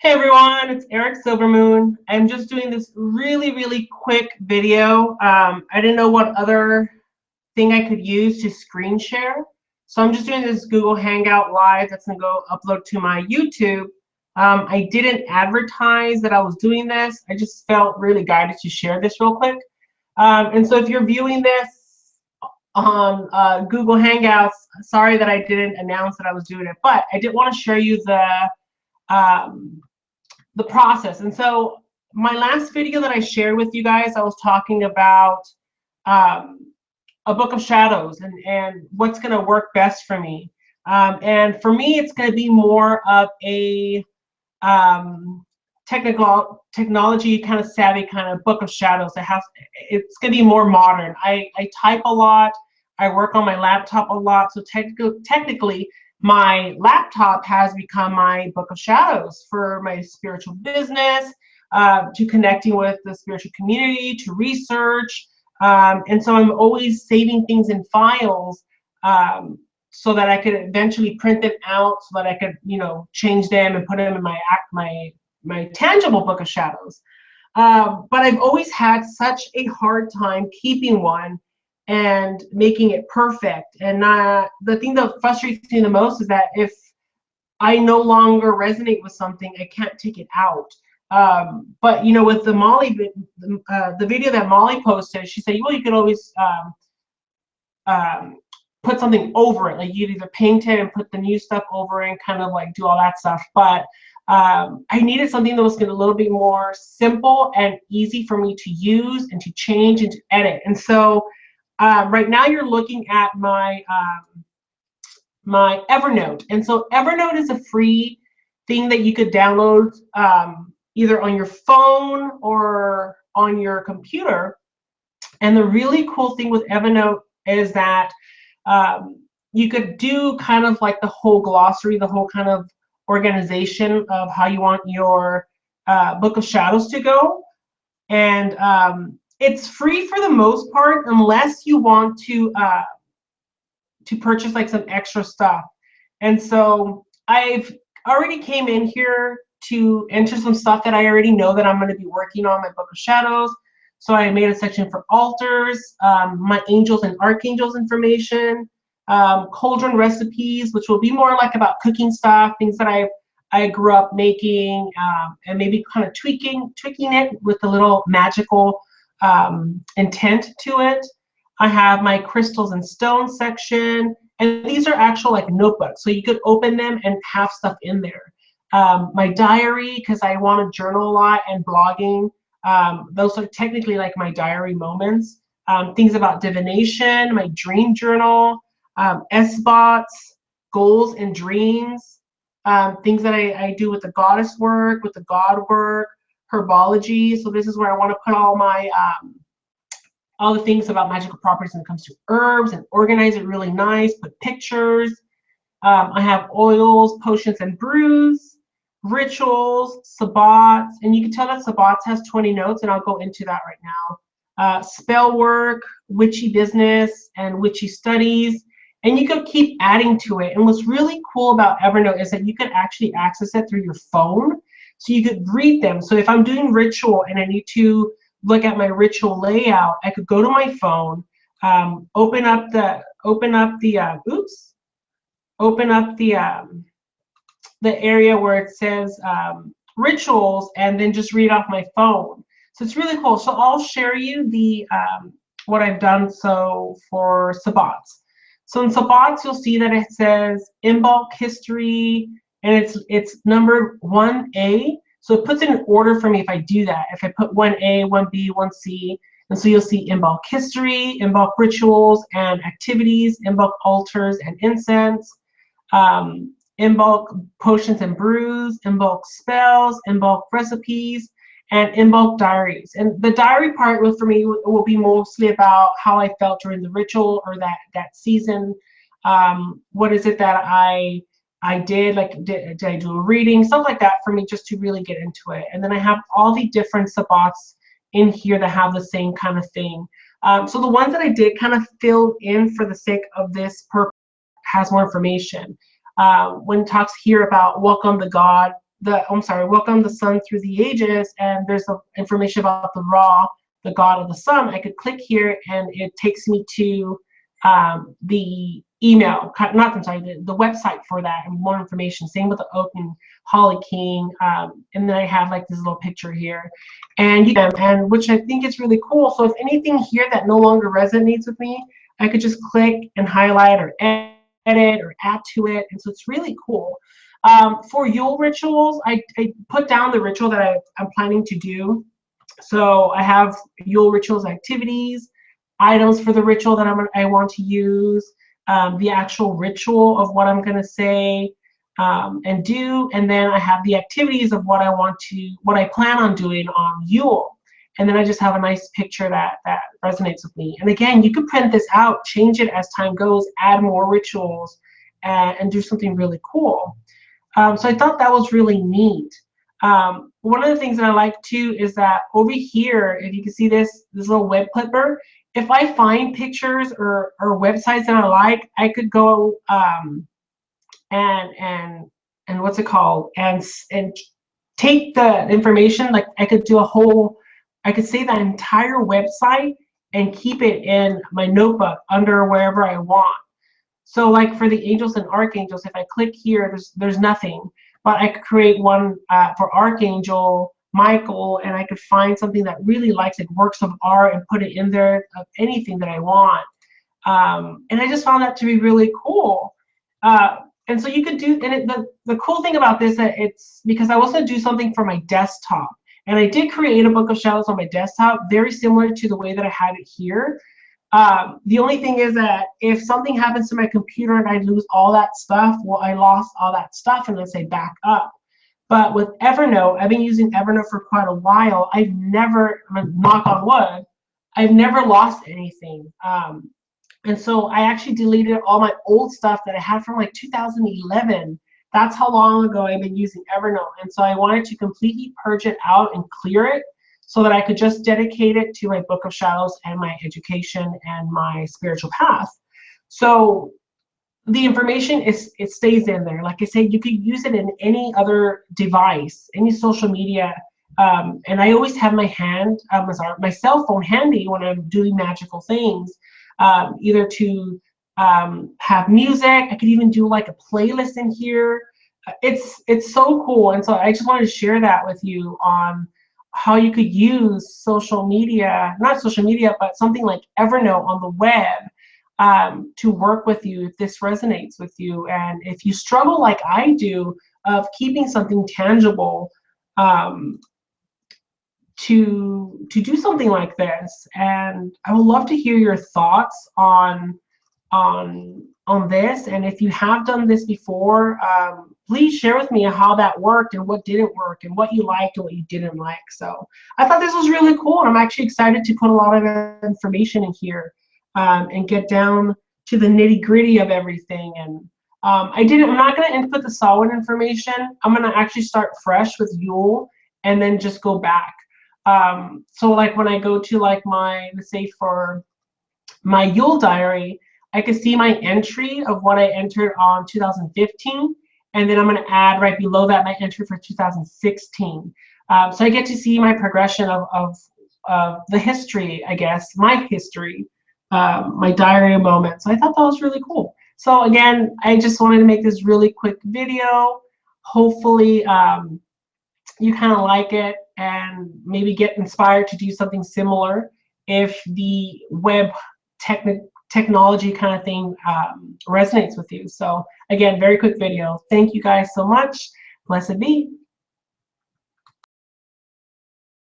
Hey everyone, it's Eric Silvermoon. I'm just doing this really quick video. I didn't know what other thing I could use to screen share. So I'm just doing this Google Hangout Live that's gonna go upload to my YouTube. I didn't advertise that I was doing this. I just felt really guided to share this real quick. And so if you're viewing this on Google Hangouts, sorry that I didn't announce that I was doing it, but I did want to share you the process. And so my last video that I shared with you guys, I was talking about a book of shadows and what's going to work best for me. And for me, it's going to be more of a technology kind of savvy kind of book of shadows. It's going to be more modern. I type a lot. I work on my laptop a lot. So technically, my laptop has become my book of shadows for my spiritual business, to connecting with the spiritual community, to research. And so I'm always saving things in files so that I could eventually print them out so that I could, change them and put them in my tangible book of shadows. But I've always had such a hard time keeping one and making it perfect. And the thing that frustrates me the most is that if I no longer resonate with something, I can't take it out. But with the Molly, the video that Molly posted, she said, well, you could always put something over it. Like you'd either paint it and put the new stuff over it and kind of like do all that stuff. But I needed something that was going to be a little bit more simple and easy for me to use and to change and to edit. And so right now you're looking at my my Evernote. And so Evernote is a free thing that you could download either on your phone or on your computer. And the really cool thing with Evernote is that you could do kind of like the whole glossary, the whole kind of organization of how you want your book of shadows to go. And it's free for the most part, unless you want to purchase like some extra stuff. And so I've already came in here to enter some stuff that I already know that I'm going to be working on my book of shadows. So I made a section for altars, my angels and archangels information, cauldron recipes, which will be more like about cooking stuff, things that I grew up making, and maybe kind of tweaking it with a little magical intent to it. I have my crystals and stones section, and these are actual like notebooks, so you could open them and have stuff in there. My diary, because I want to journal a lot, and blogging. Those are technically like my diary moments. Things about divination, my dream journal, SBOTs, goals and dreams, things that I do with the goddess work, with the god work, herbology. So this is where I want to put all the things about magical properties when it comes to herbs and organize it really nice, put pictures. I have oils, potions and brews, rituals, sabbats, and you can tell that sabbats has 20 notes, and I'll go into that right now. Spell work, witchy business, and witchy studies, and you can keep adding to it. And what's really cool about Evernote is that you can actually access it through your phone, so you could read them. So if I'm doing ritual and I need to look at my ritual layout, I could go to my phone, open up the area where it says rituals, and then just read off my phone. So it's really cool. So I'll share you the what I've done so for sabbats. So in sabbats, you'll see that it says in bulk history, and it's numbered 1A. So it puts it in order for me if I do that. If I put 1A, 1B, 1C, and so you'll see in bulk history, in bulk rituals and activities, in bulk altars and incense, in bulk potions and brews, in bulk spells, in bulk recipes, and in bulk diaries. And the diary part for me will be mostly about how I felt during the ritual or that season. What is it that I did, like did I do a reading, stuff like that for me, just to really get into it. And then I have all the different sabbats in here that have the same kind of thing. So the ones that I did kind of fill in for the sake of this purpose has more information. When it talks here about welcome the God, I'm sorry, welcome the sun through the ages, and there's the information about the Ra, the god of the sun. I could click here and it takes me to the email, not, I'm sorry, the website for that and more information. Same with the oak and holly king. And then I have like this little picture here, and which I think is really cool. So if anything here that no longer resonates with me, I could just click and highlight or edit or add to it. And so it's really cool. For Yule rituals, I put down the ritual that I'm planning to do. So I have Yule rituals activities, items for the ritual that I want to use, the actual ritual of what I'm going to say and do, and then I have the activities of what I plan on doing on Yule. And then I just have a nice picture that resonates with me. And again, you can print this out, change it as time goes, add more rituals, and do something really cool. So I thought that was really neat. One of the things that I like too is that over here, if you can see this little web clipper, if I find pictures or websites that I like, I could go and what's it called, and take the information. Like I could save that entire website and keep it in my notebook under wherever I want. So like for the angels and archangels, if I click here, there's nothing, but I could create one for Archangel Michael, and I could find something that really likes like works of art and put it in there of anything that I want. And I just found that to be really cool. And so you could do, and the cool thing about this, that it's because I also do something for my desktop. And I did create a book of shadows on my desktop, very similar to the way that I had it here. The only thing is that if something happens to my computer and I lose all that stuff, well, I lost all that stuff, and let's say back up. But with Evernote, I've been using Evernote for quite a while. I've never, knock on wood, I've never lost anything. And so I actually deleted all my old stuff that I had from like 2011. That's how long ago I've been using Evernote. And so I wanted to completely purge it out and clear it so that I could just dedicate it to my book of shadows and my education and my spiritual path. So the information it stays in there. Like I said, you could use it in any other device, any social media. And I always have my cell phone handy when I'm doing magical things, either to have music. I could even do like a playlist in here. It's so cool. And so I just wanted to share that with you on how you could use social media, not social media, but something like Evernote on the web to work with you if this resonates with you. And if you struggle like I do of keeping something tangible, to do something like this. And I would love to hear your thoughts on this. And if you have done this before, please share with me how that worked and what didn't work and what you liked and what you didn't like. So I thought this was really cool, and I'm actually excited to put a lot of information in here and get down to the nitty-gritty of everything. And I'm not going to input the Samhain information. I'm going to actually start fresh with Yule and then just go back. So like when I go to like let's say for my Yule diary, I can see my entry of what I entered on 2015, and then I'm going to add right below that my entry for 2016. So I get to see my progression of the history, I guess, my history, my diary moments. So I thought that was really cool. So again, I just wanted to make this really quick video. Hopefully you kind of like it and maybe get inspired to do something similar if the web technology kind of thing resonates with you. So again, very quick video. Thank you guys so much. Blessed be.